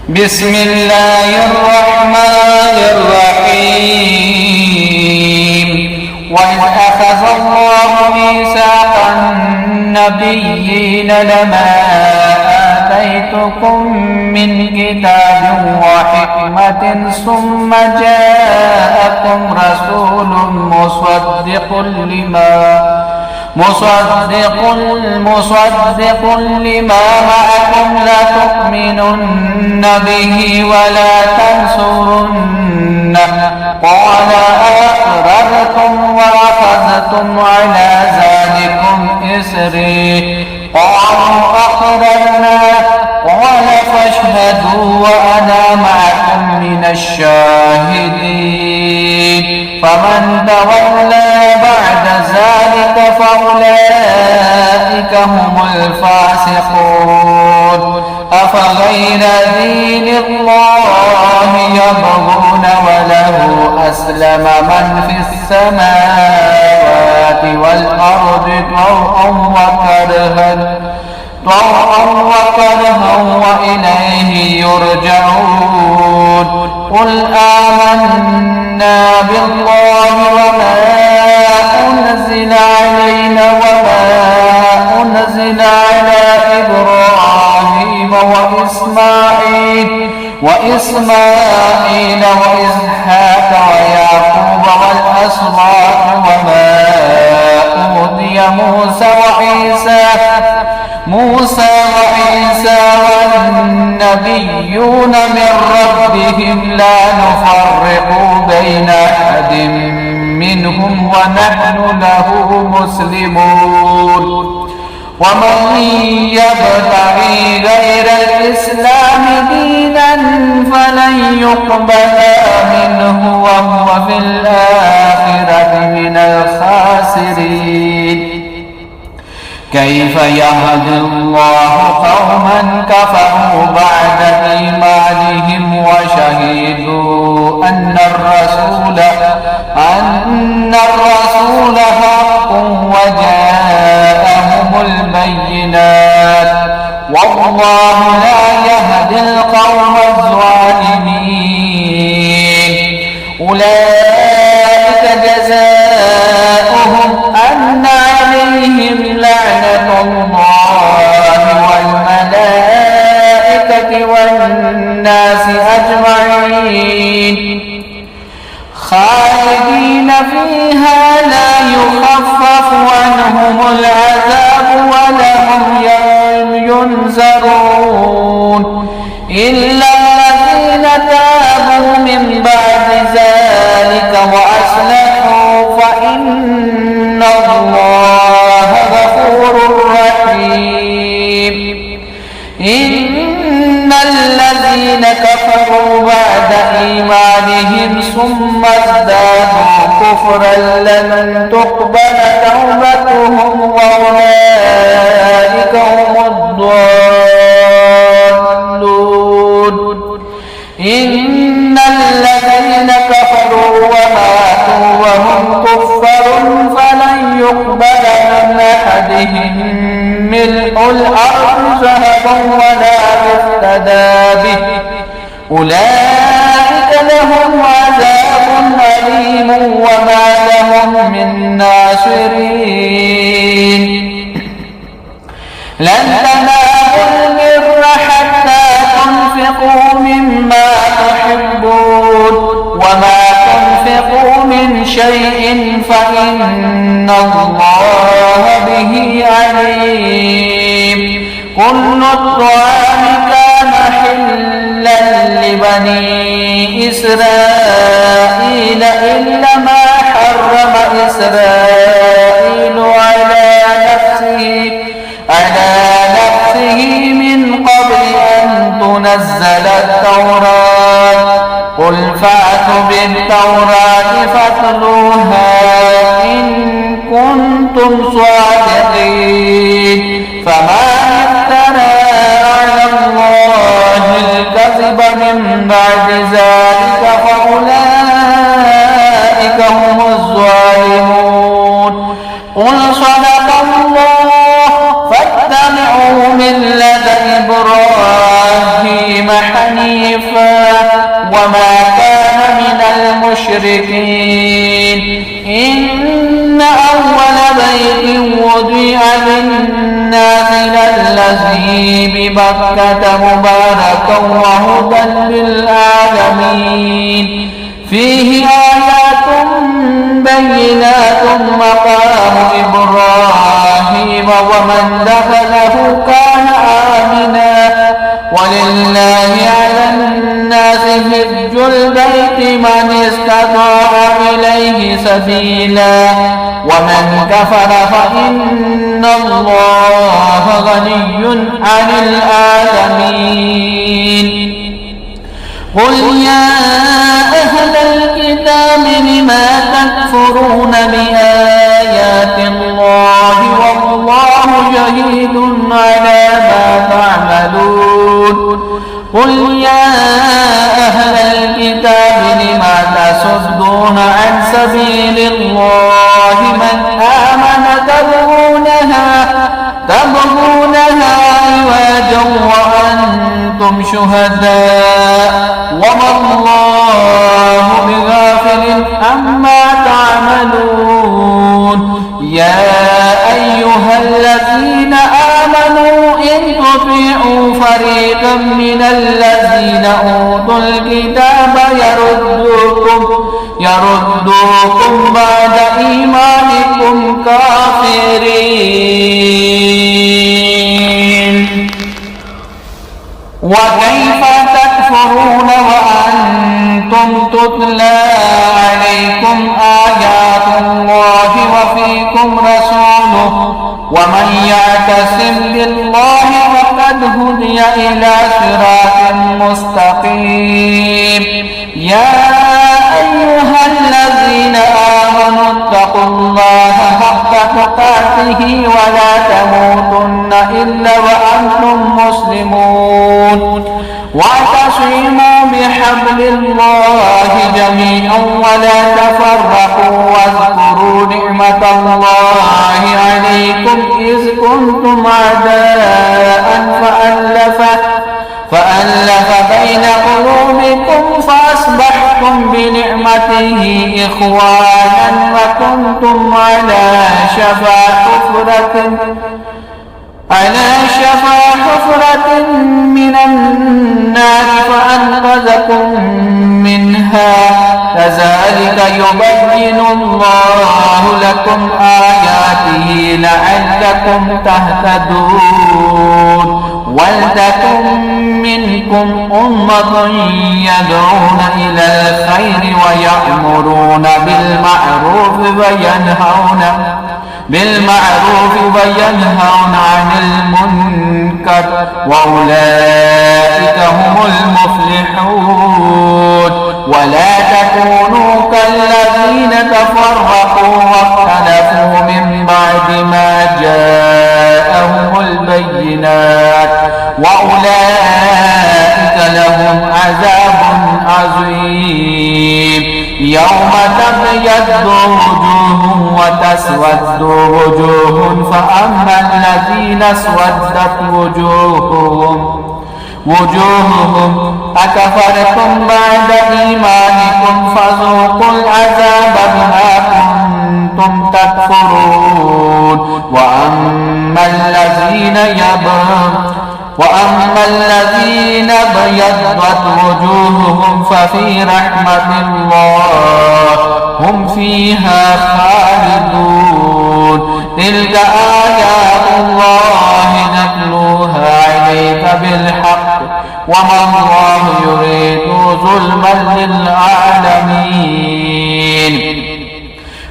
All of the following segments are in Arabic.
بسم الله الرحمن الرحيم. وإذ أخذ الله ميثاق النبيين لما آتيتكم من كتاب وحكمة ثم جاءكم رسول مصدق لما معكم لتؤمنن به ولا تنصرنه قال أقررتم وأخذتم على ذلكم إصري قالوا أقررنا قال فاشهدوا وأنا معكم من الشاهدين فمن تولى بعد ذلك فأولئك هم الفاسقون. أفغير دين الله يبغون وله أسلم من في السماوات والأرض طوعا وكرها وإليه يرجعون. قل آمنا بالله وما أنزل علينا وما أنزل على إبراهيم وإسماعيل وإسحاق ويعقوب والأسباط وما أوتي موسى وعيسى والنبيون من ربهم لا نفرق بين أحد منهم ونحن له مسلمون. ومن يبتغي غير الإسلام دينا فلن يقبل منه وهو في الآخرة من الخاسرين. كيف يهدي الله قوما كفروا بعد إيمانهم وشهدوا أن الرسول حق وجاءهم البينات والله لا يهدي القوم الظالمين. أولئك جزاؤهم أن عليهم لعنة الله والملائكة والناس أجمعين خالدين فيها لا يخفف عنهم العذاب ولهم ينذرون إلا الذين تابوا من بعد ذلك وأصلحوا فإن الله غفور رحيم. إن الذين كفروا بعد إيمانهم ثم ازدادوا كفرا لن تقبل توبتهم وأولئك هم الضالون. إن الذين كفروا وماتوا وهم كفار فلن يقبل من أحدهم ملء الأرض ذهبا ولا يفتدى به أولئك لهم عذاب أليم وما لهم من ناصرين. لن تنالوا البر حتى تنفقوا مما تحبون وما تنفقوا من شيء فإن الله به عليم. كل الطعام كان حلا لبني إسرائيل إلا ما حرم إسرائيل على نفسه من قبل أن تنزل التوراة. قل فأتوا بالتوراة فاتلوها إن كنتم صادقين. فمن افترى على الله الكذب من بعد ذلك فأولئك هم الظالمون. قل صدق الله فاتبعوا ملة إبراهيم حنيفا وما كان من المشركين. إن أول بيت وضع للناس للذي ببكة مباركا وهدى للعالمين فيه آيات بينات مقام إبراهيم ومن دخله كان آمنا ولله على الناس حج البيت من استطاع إليه سبيلا ومن كفر فإن الله غني عن العالمين. قل يا أهل الكتاب لما تكفرون بآيات الله والله شهيد على ما تعملون. قل يا أهل الكتاب لما تصدون عن سبيل الله من آمن تبغونها عوجا وأنتم شهداء وما الله بغافل عما تعملون. يا أيها الذين آمنوا إن تطيعوا فريقا من الذين أوتوا الكتاب يردوكم بعد إيمانكم كافرين. وكيف تكفرون وأنتم تتلى عليكم آيات الله وفيكم رسوله ومن يعتصم بالله فقد هدي إلى صراط مستقيم. يا أيها الذين آمنوا اتقوا الله حق تقاته ولا تموتن إلا وأنتم مسلمون واعتصموا بحبل الله جميعا ولا تفرقوا واذكروا نعمة الله عليكم إذ كنتم أعداء فألف بين قلوبكم فأصبحتم بنعمته إخوانا وكنتم على شفا حفرة من النار فأنقذكم منها. كذلك يبين الله لكم آياته لعلكم تهتدون. ولتكن منكم أمة يدعون إلى الخير ويأمرون بالمعروف وينهون عن المنكر وأولئك هم المفلحون. ولا تكونوا كالذين تفرقوا واختلفوا من بعد ما جاءهم البينات وأولئك لهم عذاب عظيم. يوم تبيض وجوه وتسود وجوه فأما الذين اسودت وجوههم أكفرتم بعد إيمانكم فذوقوا العذاب بما كنتم تكفرون. وأما الذين ابيضت وجوههم ففي رحمة الله هم فيها خالدون. تلك آيات الله نتلوها عليك بالحق وما الله يريد ظلما للعالمين.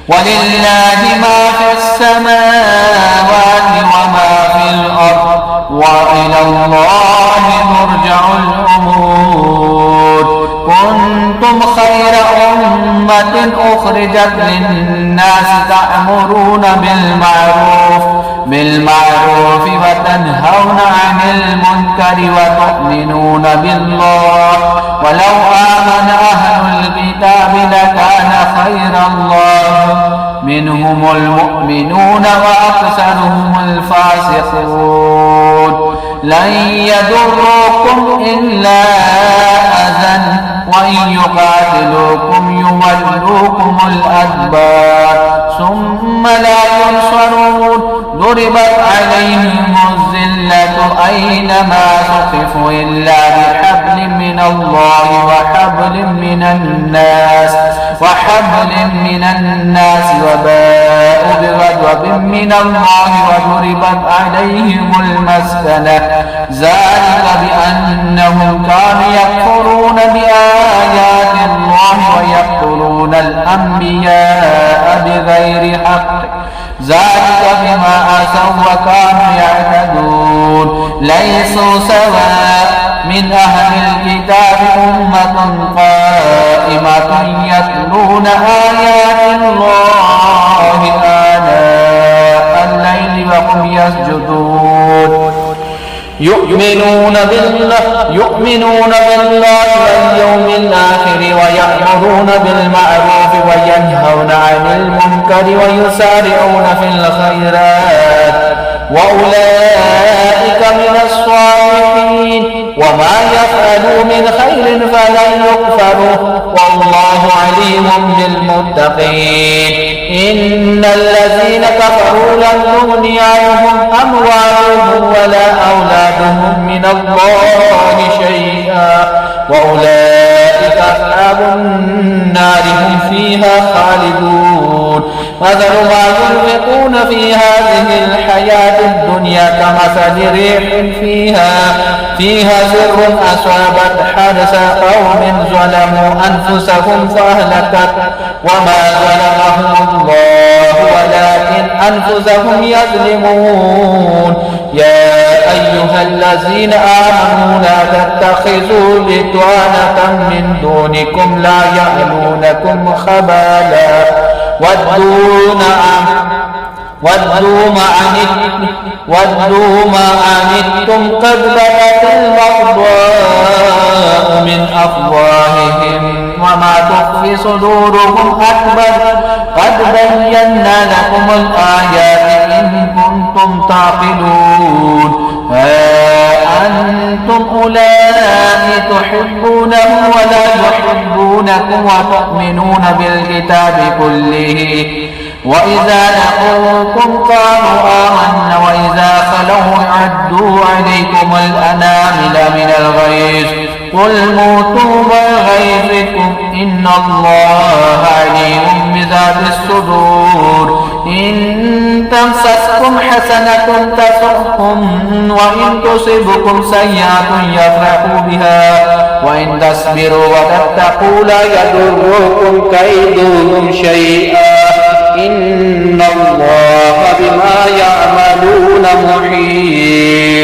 ولله ما في السماوات وما في الأرض وإلى الله ترجع الأمور. كنتم خير أمة أخرجت للناس تأمرون بالمعروف وتنهون عن المنكر وتؤمنون بالله ولو آمن أهل الكتاب لكان خيرا الله منهم المؤمنون وأكثرهم الفاسقون. لن يضركم إلا أذى وإن يقاتلوكم يولوكم الأدبار ثم لا ينصرون ضربت عليهم الذلة أينما ثقفوا إلا بحبل من الله وحبل من الناس وباءوا بغضب من الله وضربت عليهم المسكنة ذلك بأنهم كانوا يكفرون بآيات الله ويقتلون الأنبياء بغير حق ذلك بما عصوا وكانوا يعتدون ليسوا سواء من أهل الكتاب أمة قائمة يتلون آيات الله آناء الليل وهم يسجدون يؤمنون بالله واليوم الآخر ويأمرون بالمعروف وينهون عن المنكر ويسارعون في الخيرات وأولئك من الصالحين وما يفعلوا من خير فلن يكفروا والله عليم بالمتقين إن الذين كفروا لن تغني عنهم أموالهم ولا أولادهم من الله شيئا وأولئك أصحاب النار هم فيها خالدون مثل ما ينفقون في هذه الحياة الدنيا كمثل ريح فيها سر أصابت حرث قوم ظلموا أنفسهم فأهلكت وما ظلمهم الله ولكن أنفسهم يظلمون يا أيها الذين آمنوا لا تتخذوا بطانة من دونكم لا يألونكم خبالا ودوا ما عنتم قد بدت البغضاء من أفواههم وما تخفي صدورهم أكبر قد بينا لكم الآيات إن كنتم تعقلون ها أنتم أولئك تحبونهم ولا يحبونكم وتؤمنون بالكتاب كله وإذا لقوكم قالوا آمنا وإذا خلوا عدوا عليكم الأنامل من الغيظ قل موتوا بغيظكم إن الله عليم بذات الصدور إن تمسسكم حسنة تسؤهم وإن تصبكم سيئة يفرحوا بها وإن تصبروا وتتقوا لا يضركم كيدهم شيئا إن الله بما يعملون محيط